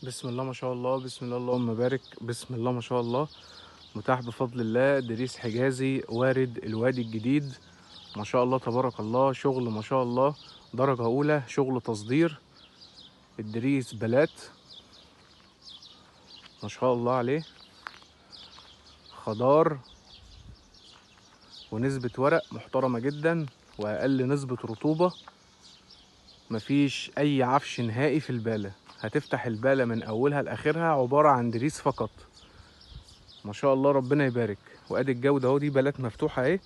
بسم الله ما شاء الله، بسم الله اللهم بارك، بسم الله ما شاء الله. متاح بفضل الله دريس حجازي وارد الوادي الجديد. ما شاء الله تبارك الله، شغل ما شاء الله درجة أولى، شغل تصدير. الدريس بلات ما شاء الله عليه، خضار ونسبة ورق محترمة جدا وأقل نسبة رطوبة. مفيش أي عفش نهائي في البالة، هتفتح البالة من أولها لآخرها عبارة عن دريس فقط. ما شاء الله ربنا يبارك. وادي الجودة اهو، دي بلات مفتوحة اهي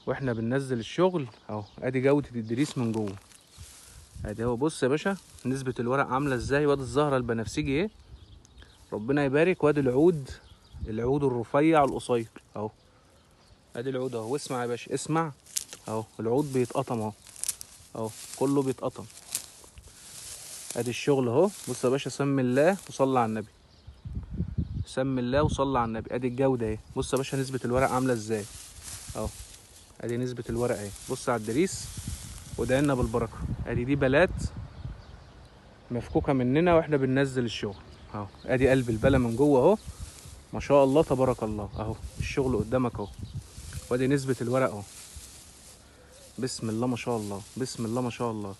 واحنا بننزل الشغل اهو. ادي جودة الدريس من جوه، ادي اهو. بص يا باشا نسبة الورق عاملة ازاي، وادي الزهرة البنفسجي اهي ربنا يبارك. وادي العود، العود الرفيع القصير اهو. ادي العود اهو، واسمع يا باشا اسمع اهو. العود بيتقطم اهو اهو، كله بيتقطم. ادي الشغل اهو. بص يا باشا، سمي الله وصلي على النبي، سمي الله وصلي على النبي. ادي الجودة اهي. بص يا باشا نسبة الورق عاملة ازاي اهو. ادي نسبة الورق اهي. بص على الدريس ودعينا بالبركة. ادي دي بلات مفكوكة مننا واحنا بننزل الشغل اهو. ادي قلب البلة من جوه اهو. ما شاء الله تبارك الله اهو. الشغل قدامك اهو. وادي نسبة الورق اهو. بسم الله ما شاء الله، بسم الله ما شاء الله.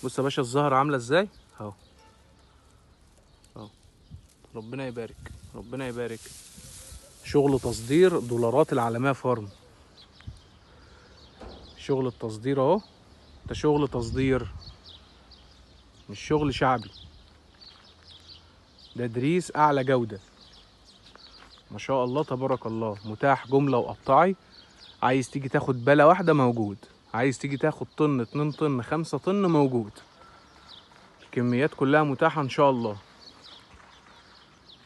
بص يا باشا الزهرة عاملة ازاي اهو اهو. ربنا يبارك، ربنا يبارك. شغل تصدير دولارات العالمية فارم. شغل التصدير اهو، ده شغل تصدير مش شغل شعبي. ده دريس اعلى جودة ما شاء الله تبارك الله. متاح جملة وقطعي. عايز تيجي تاخد بالة واحدة موجود، عايز تيجي تاخد طن 2 طن 5 طن موجود. الكميات كلها متاحة ان شاء الله،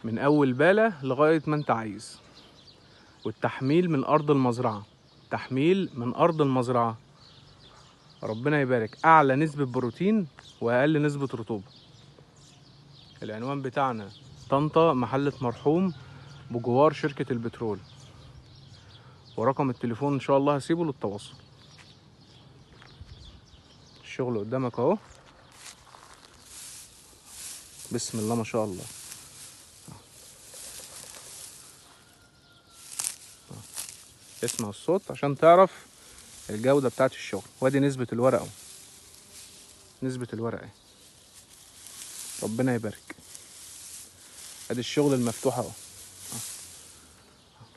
من اول بالة لغاية ما انت عايز. والتحميل من ارض المزرعة، تحميل من ارض المزرعة. ربنا يبارك. اعلى نسبة بروتين واقل نسبة رطوبة. العنوان بتاعنا طنطا، محلة مرحوم بجوار شركة البترول. ورقم التليفون ان شاء الله هسيبه للتواصل. الشغل قدامك اهو. بسم الله ما شاء الله. اسمع الصوت عشان تعرف الجودة بتاعت الشغل. وادي نسبة الورق اهو، نسبة الورق اهي ربنا يبارك. ادي الشغل المفتوح اهو.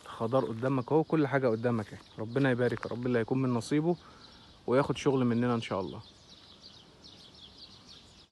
الخضار قدامك اهو، كل حاجة قدامك اهي. ربنا يبارك يا رب، اللي هيكون من نصيبه وياخد شغل مننا ان شاء الله.